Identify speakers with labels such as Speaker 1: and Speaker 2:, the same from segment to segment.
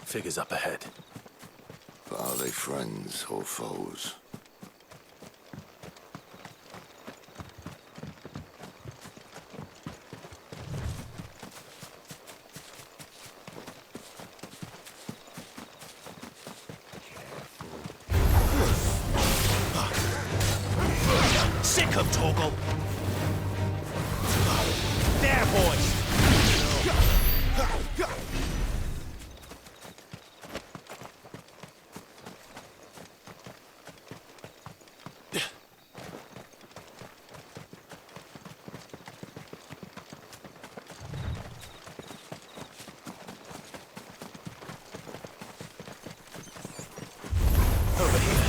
Speaker 1: Figures up ahead.
Speaker 2: But are they friends or foes?
Speaker 1: Sick of Torgal! There, boys! Over here.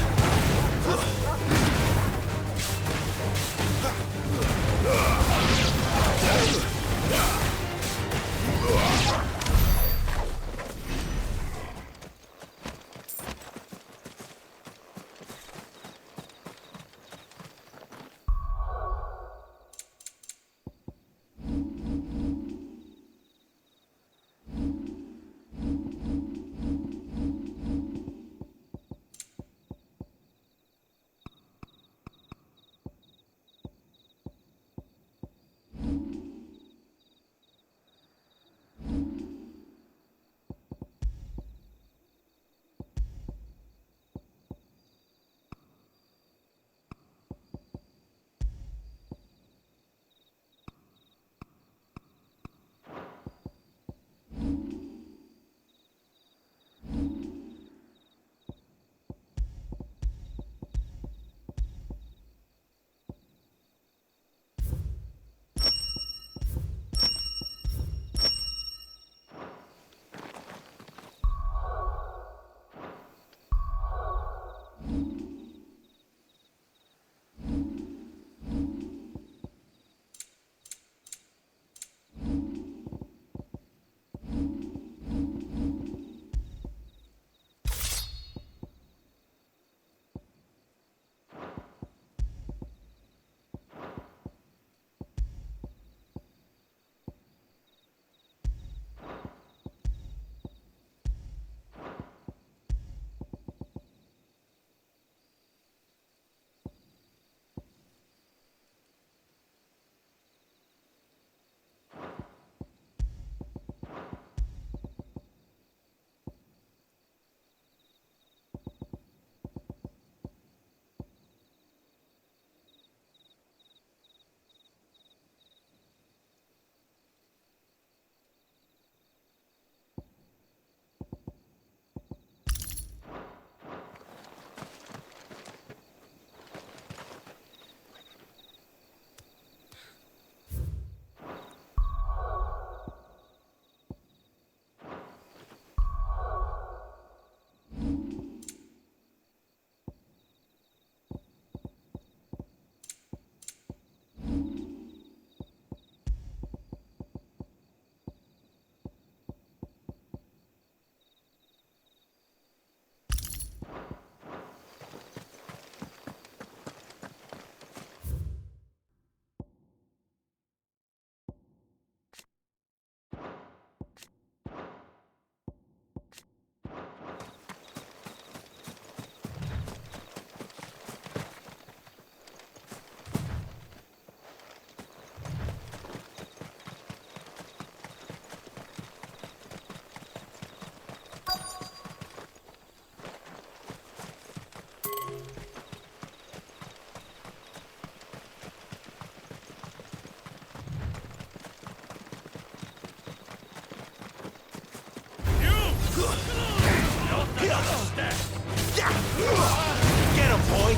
Speaker 1: Get him, boy!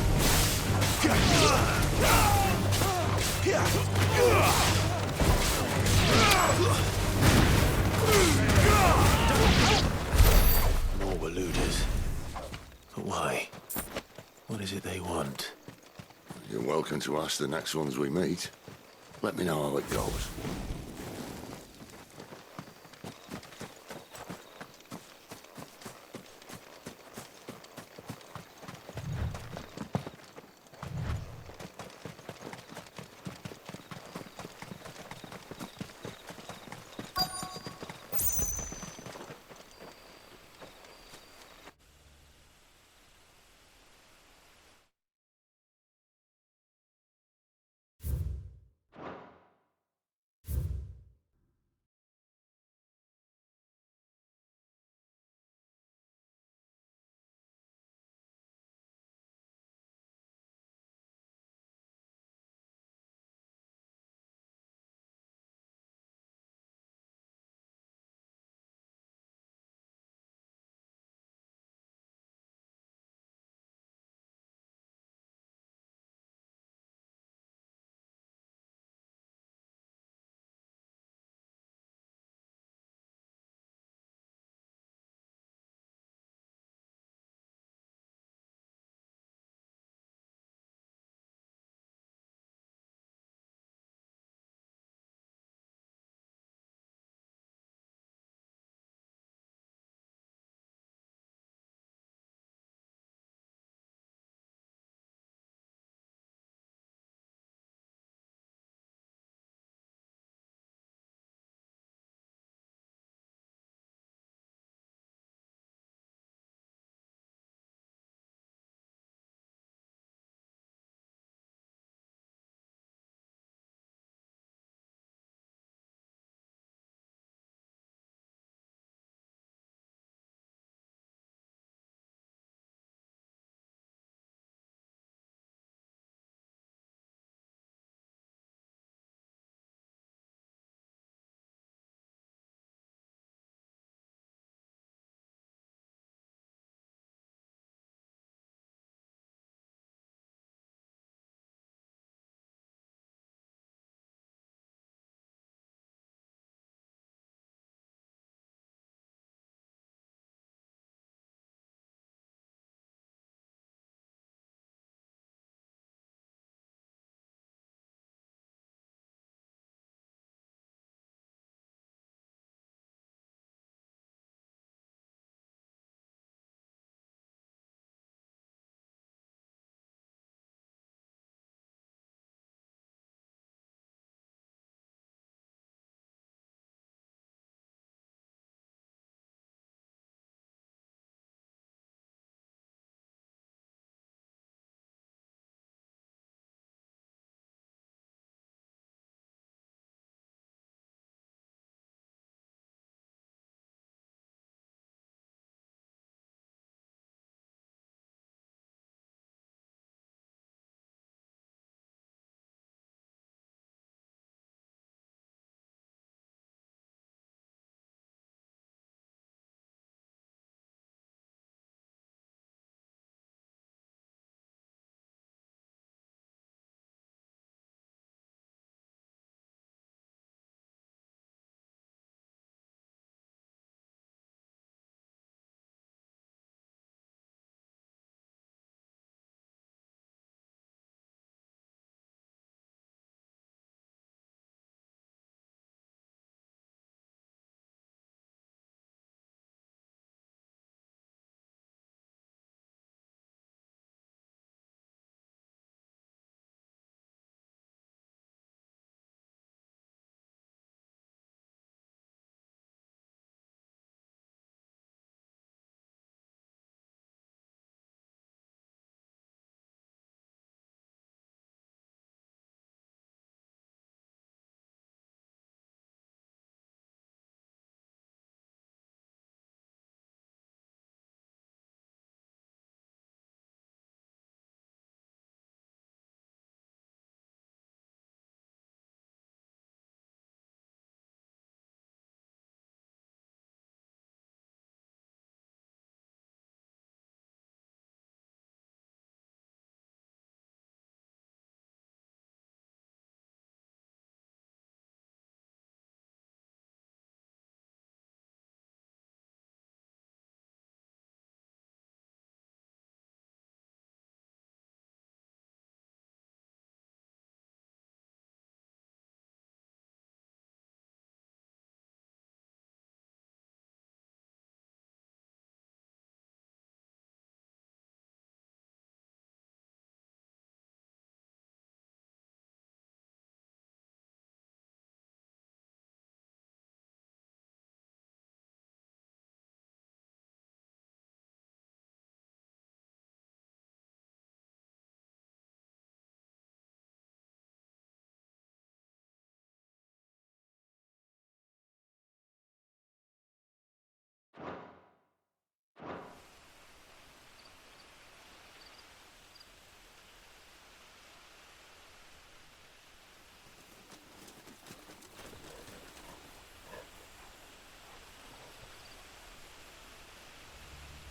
Speaker 1: More Waluders. But why? What is it they want?
Speaker 2: You're welcome to ask the next ones we meet. Let me know how it goes.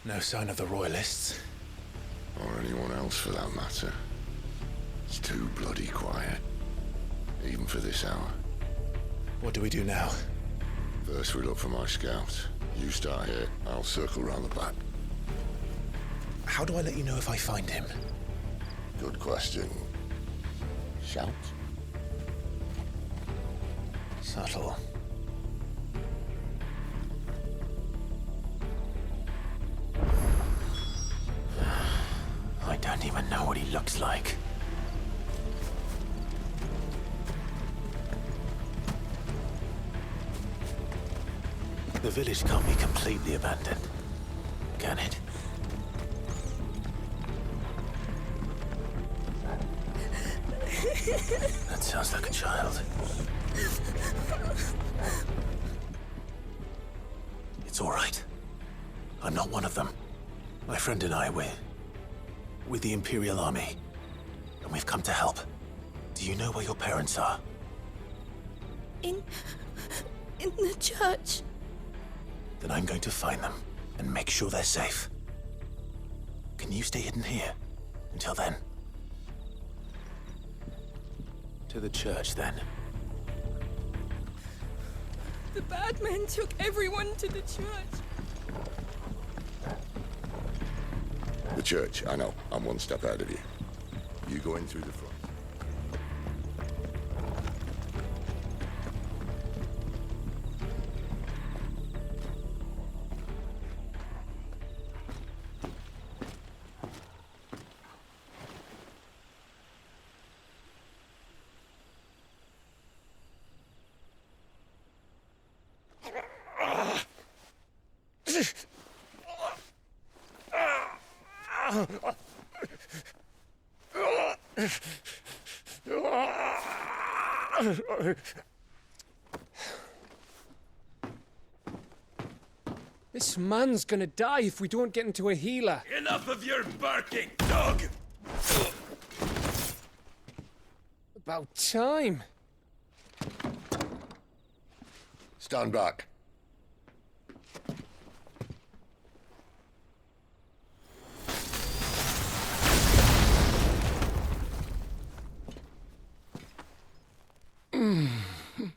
Speaker 1: No sign of the Royalists.
Speaker 2: Or anyone else for that matter. It's too bloody quiet. Even for this hour.
Speaker 1: What do we do now?
Speaker 2: First we look for my scout. You start here, I'll circle round the back.
Speaker 1: How do I let you know if I find him?
Speaker 2: Good question. Shout?
Speaker 1: Subtle. I don't even know what he looks like. The village can't be completely abandoned, can it? That sounds like a child. It's all right. I'm not one of them. My friend and I, we're with the Imperial Army, and we've come to help. Do you know where your parents are?
Speaker 3: In the church.
Speaker 1: Then I'm going to find them and make sure they're safe. Can you stay hidden here until then? To the church, then.
Speaker 3: The bad men took everyone to the church.
Speaker 2: The church, I know. I'm one step ahead of you. You go in through the front.
Speaker 4: This man's gonna die if we don't get into a healer.
Speaker 5: Enough of your barking, dog!
Speaker 4: About time.
Speaker 2: Stand back.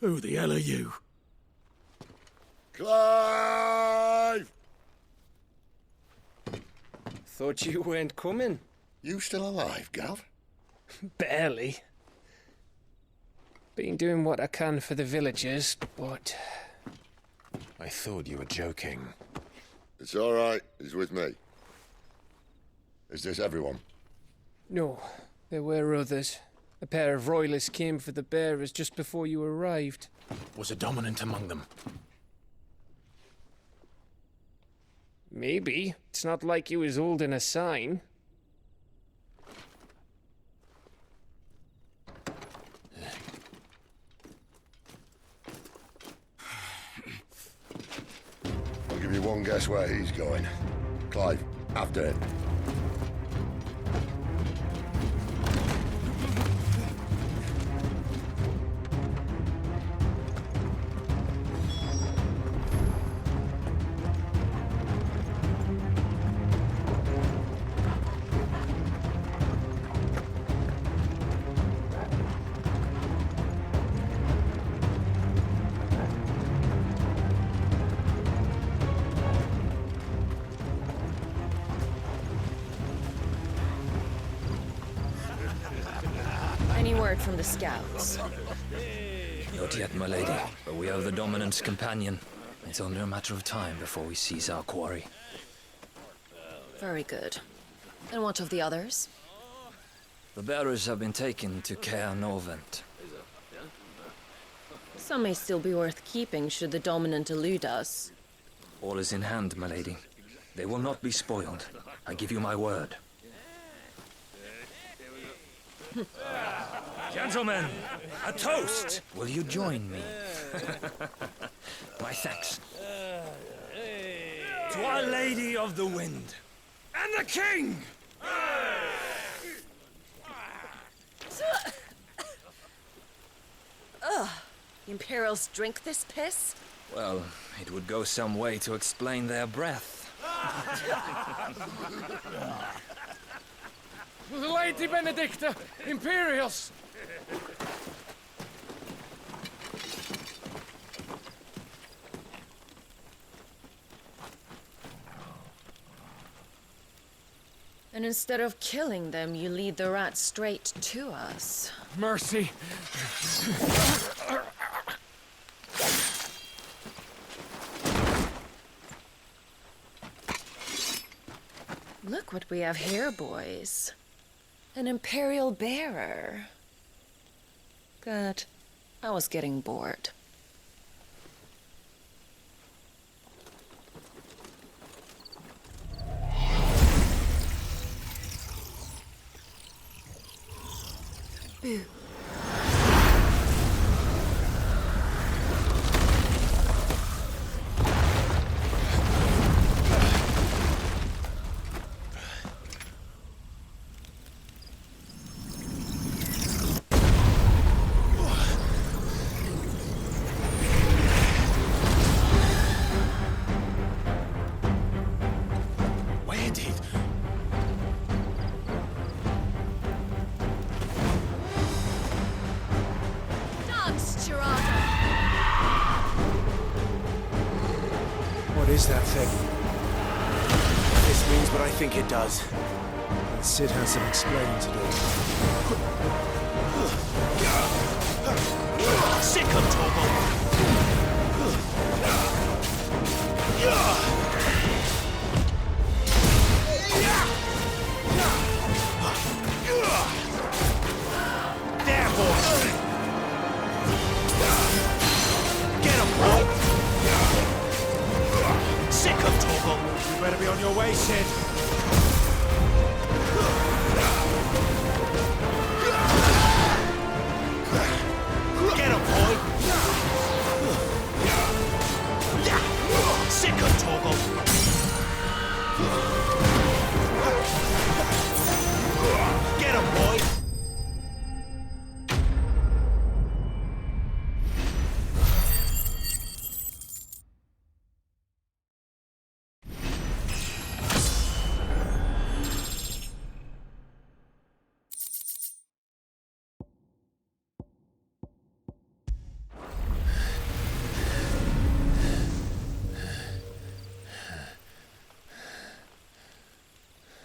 Speaker 1: Who the hell are you?
Speaker 2: Clive!
Speaker 4: Thought you weren't coming.
Speaker 2: You still alive, Gav?
Speaker 4: Barely. Been doing what I can for the villagers, but...
Speaker 1: I thought you were joking.
Speaker 2: It's all right. He's with me. Is this everyone?
Speaker 4: No, there were others. A pair of royalists came for the bearers just before you arrived.
Speaker 1: Was a dominant among them?
Speaker 4: Maybe. It's not like he was holding a sign.
Speaker 2: I'll give you one guess where he's going. Clive, after him.
Speaker 3: Any word from the scouts?
Speaker 6: Not yet, my lady, but we have the Dominant's companion. It's only a matter of time before we seize our quarry.
Speaker 3: Very good. And what of the others?
Speaker 6: The bearers have been taken to Caer Novent.
Speaker 3: Some may still be worth keeping should the dominant elude us.
Speaker 6: All is in hand, my lady. They will not be spoiled. I give you my word. Gentlemen, a toast! Will you join me? My thanks. To Our Lady of the Wind and the King!
Speaker 3: Ugh. The Imperials drink this piss?
Speaker 6: Well, it would go some way to explain their breath.
Speaker 4: The Lady Benedicta! Imperials!
Speaker 3: And instead of killing them, you lead the rats straight to us.
Speaker 4: Mercy!
Speaker 3: Look what we have here, boys. An Imperial bearer. Good. I was getting bored. Boo.
Speaker 1: Where did...
Speaker 3: Dance, Tirana!
Speaker 1: What is that thing? This means what I think it does. And Sid has some explaining to do. Sick of Torgal! There, boy! Get him, boy! Sick of Torgal! You better be on your way, Sid. Get him, boy! Sick of Torgal! Get him, boy!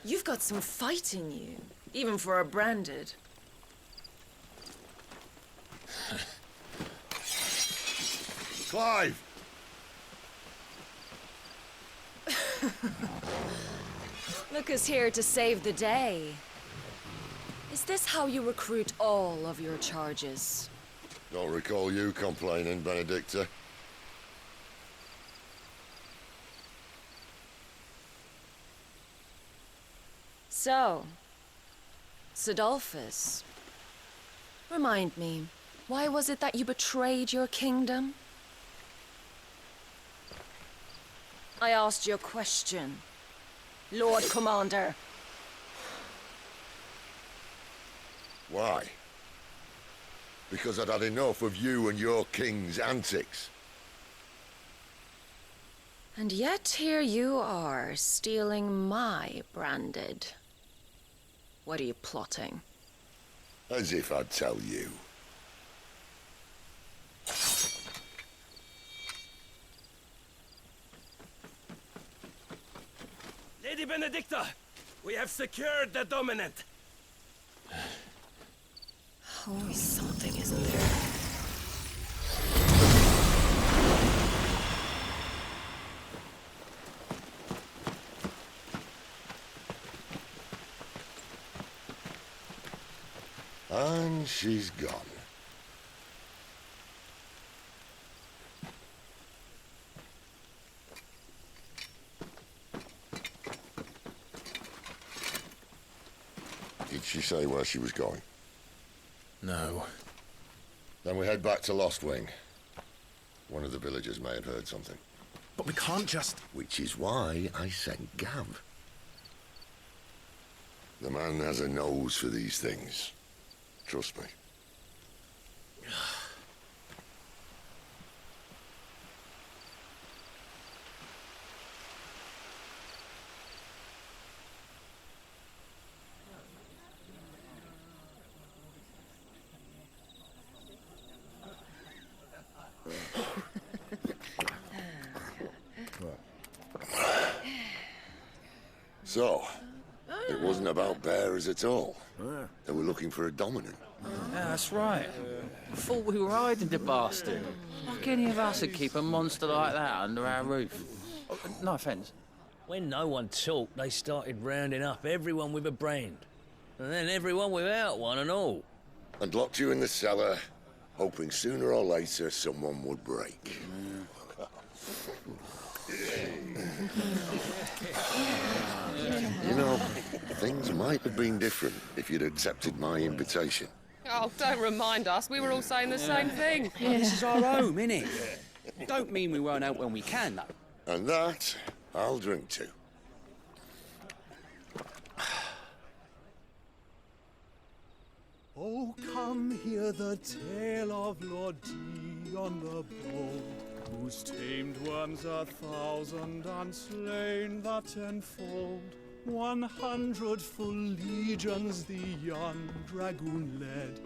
Speaker 3: You've got some fight in you, even for a branded.
Speaker 2: Clive!
Speaker 3: Look who's here to save the day. Is this how you recruit all of your charges?
Speaker 2: Don't recall you complaining, Benedicta.
Speaker 3: So, Sidolphus, remind me, why was it that you betrayed your kingdom? I asked you a question, Lord Commander.
Speaker 2: Why? Because I'd had enough of you and your king's antics.
Speaker 3: And yet here you are, stealing my branded. What are you plotting?
Speaker 2: As if I'd tell you.
Speaker 5: Lady Benedicta, we have secured the dominant.
Speaker 3: Always something, isn't there?
Speaker 2: And she's gone. Did she say where she was going?
Speaker 1: No.
Speaker 2: Then we head back to Lost Wing. One of the villagers may have heard something.
Speaker 1: But we can't just...
Speaker 2: Which is why I sent Gav. The man has a nose for these things. Trust me. So, it wasn't about bearers at all. They were looking for a dominant.
Speaker 7: Yeah, that's right. Thought we were hiding the bastard. Like any of us would keep a monster like that under our roof. Oh, no offence.
Speaker 5: When no one talked, they started rounding up everyone with a brand. And then everyone without one and all.
Speaker 2: And locked you in the cellar, hoping sooner or later someone would break. You know, things might have been different if you'd accepted my invitation.
Speaker 8: Oh, don't remind us. We were all saying the same thing.
Speaker 9: This is our home, innit? Don't mean we won't out when we can, though.
Speaker 2: And that, I'll drink to.
Speaker 10: Oh, come hear the tale of Lord Dion the Bold, who's tamed worms 1,000 and slain the tenfold. 100 full legions the young dragoon led,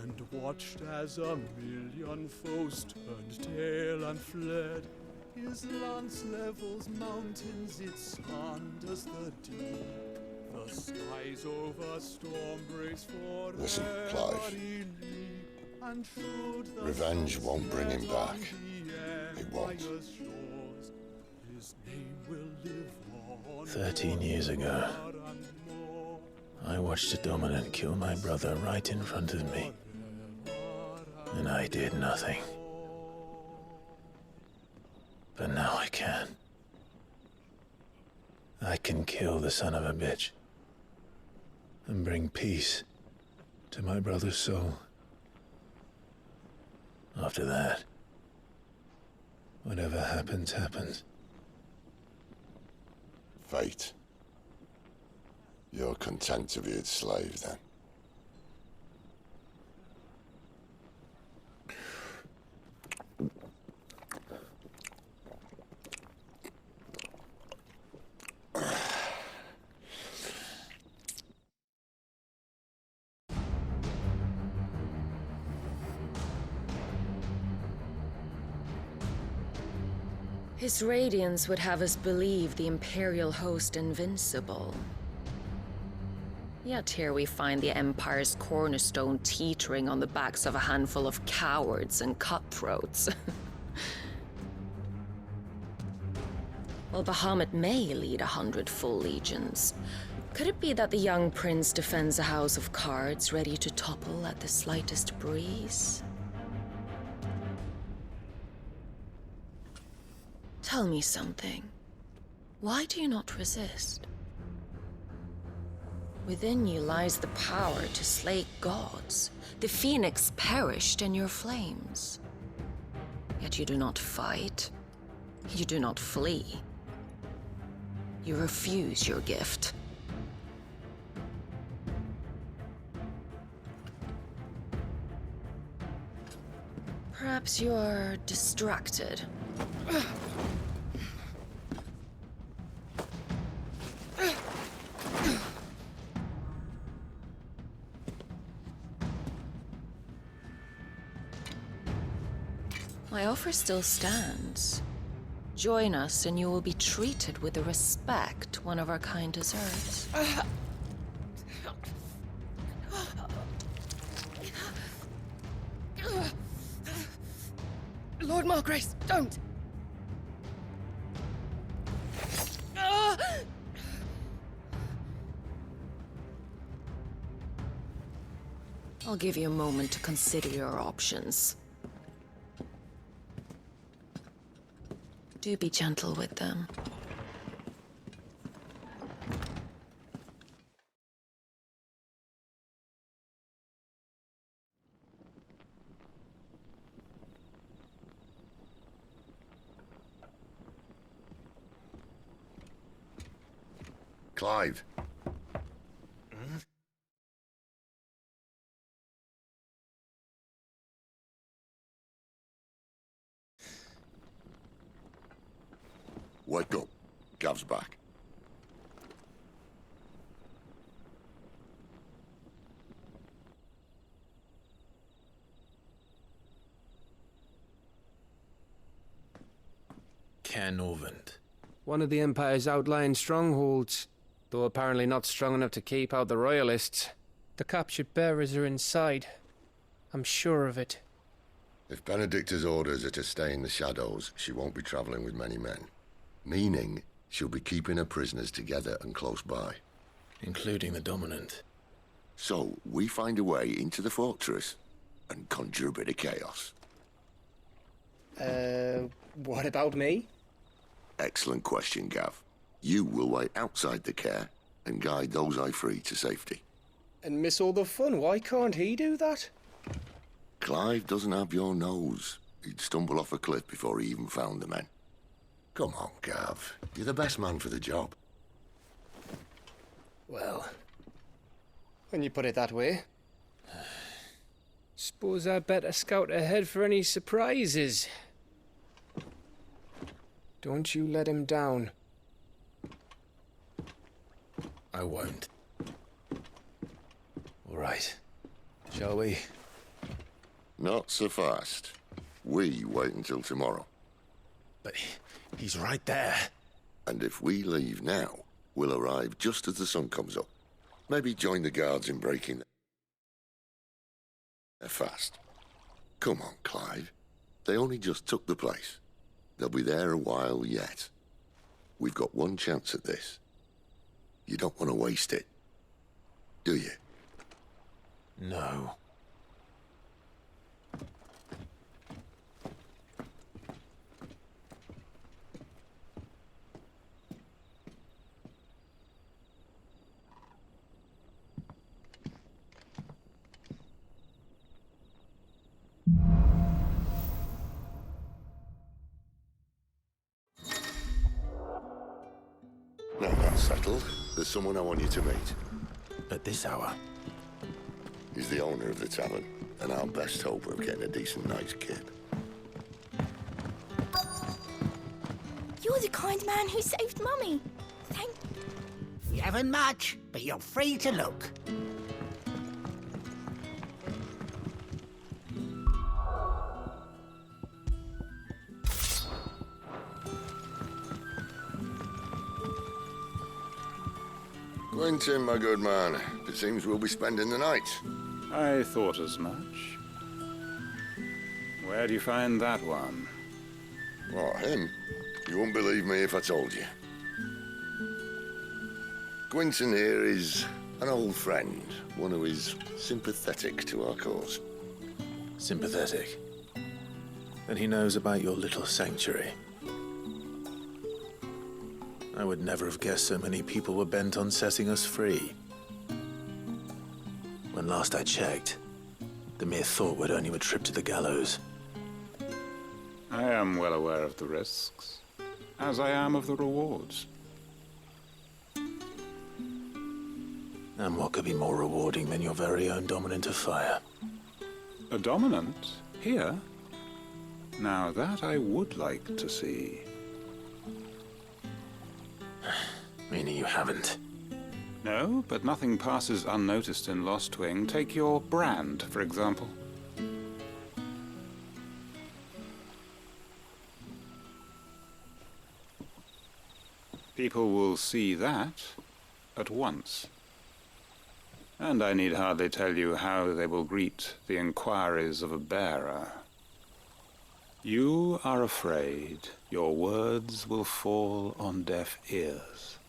Speaker 10: and watched as 1,000,000 foes turned tail and fled. His lance levels mountains, it sanders the deep. The skies over storm breaks for
Speaker 2: Listen, Clive.
Speaker 10: and should the
Speaker 2: Revenge won't bring him back. It won't.
Speaker 10: His name will live on
Speaker 1: 13 years ago, I watched a dominant kill my brother right in front of me. And I did nothing. But now I can. I can kill the son of a bitch and bring peace to my brother's soul. After that, whatever happens, happens.
Speaker 2: Fate. You're content to be its slave, then?
Speaker 3: His radiance would have us believe the Imperial host invincible. Yet here we find the Empire's cornerstone teetering on the backs of a handful of cowards and cutthroats. While Bahamut may lead 100 full legions, could it be that the young prince defends a house of cards ready to topple at the slightest breeze? Tell me something. Why do you not resist? Within you lies the power to slay gods. The phoenix perished in your flames. Yet you do not fight. You do not flee. You refuse your gift. Perhaps you're distracted. My offer still stands. Join us and you will be treated with the respect one of our kind deserves.
Speaker 8: Lord Margrace, don't!
Speaker 3: I'll give you a moment to consider your options. Do be gentle with them.
Speaker 2: Clive. Wake up. Gav's back.
Speaker 1: Caen Orvent.
Speaker 4: One of the Empire's outlying strongholds. though apparently not strong enough to keep out the royalists. The captured bearers are inside. I'm sure of it.
Speaker 2: If Benedicta's orders are to stay in the shadows, she won't be traveling with many men. Meaning, she'll be keeping her prisoners together and close by.
Speaker 1: Including the Dominant.
Speaker 2: So, we find a way into the fortress and conjure a bit of chaos.
Speaker 4: What about me?
Speaker 2: Excellent question, Gav. You will wait outside the care and guide those I free to safety.
Speaker 4: And miss all the fun. Why can't he do that?
Speaker 2: Clive doesn't have your nose. He'd stumble off a cliff before he even found the men. Come on, Gav. You're the best man for the job.
Speaker 4: Well, when you put it that way. Suppose I'd better scout ahead for any surprises. Don't you let him down.
Speaker 1: I won't. All right. Shall we?
Speaker 2: Not so fast. We wait until tomorrow.
Speaker 1: But he's right there.
Speaker 2: And if we leave now, we'll arrive just as the sun comes up. Maybe join the guards in breaking. They're fast. Come on, Clive. They only just took the place. They'll be there a while yet. We've got one chance at this. You don't want to waste it, do you?
Speaker 1: No.
Speaker 2: Now that's settled. There's someone I want you to meet.
Speaker 1: At this hour?
Speaker 2: He's the owner of the tavern, and our best hope of getting a decent night's kip.
Speaker 11: You're the kind man who saved Mummy. Thank you.
Speaker 12: You haven't much, but you're free to look.
Speaker 2: Quentin, my good man. It seems we'll be spending the night.
Speaker 10: I thought as much. Where do you find that one?
Speaker 2: Oh, him? You wouldn't believe me if I told you. Quentin here is an old friend, one who is sympathetic to our cause.
Speaker 1: Sympathetic? And he knows about your little sanctuary. I would never have guessed so many people were bent on setting us free. When last I checked, the mere thought would earn you a trip to the gallows.
Speaker 10: I am well aware of the risks, as I am of the rewards.
Speaker 1: And what could be more rewarding than your very own Dominant of Fire?
Speaker 10: A Dominant? Here? Now that I would like to see.
Speaker 1: Meaning you haven't?
Speaker 10: No, but nothing passes unnoticed in Lostwing. Take your brand, for example. People will see that at once. And I need hardly tell you how they will greet the inquiries of a bearer. You are afraid your words will fall on deaf ears,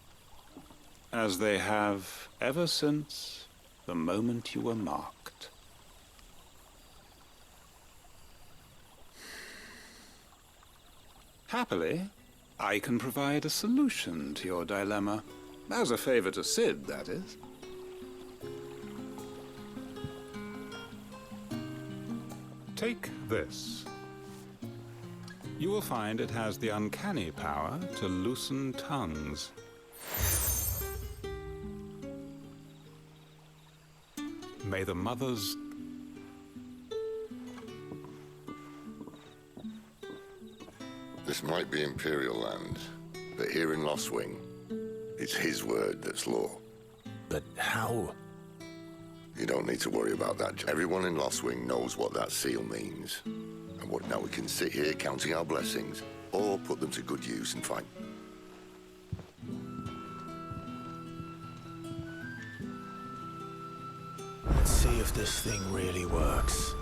Speaker 10: as they have ever since the moment you were marked. Happily, I can provide a solution to your dilemma. As a favor to Cid, that is. Take this. You will find it has the uncanny power to loosen tongues. May the mothers...
Speaker 2: This might be Imperial land, but here in Lostwing, it's his word that's law.
Speaker 1: But how?
Speaker 2: You don't need to worry about that. Everyone in Lostwing knows what that seal means. And what now we can sit here counting our blessings, or put them to good use and fight.
Speaker 1: if this thing really works.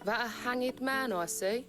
Speaker 8: That a hanged man I see?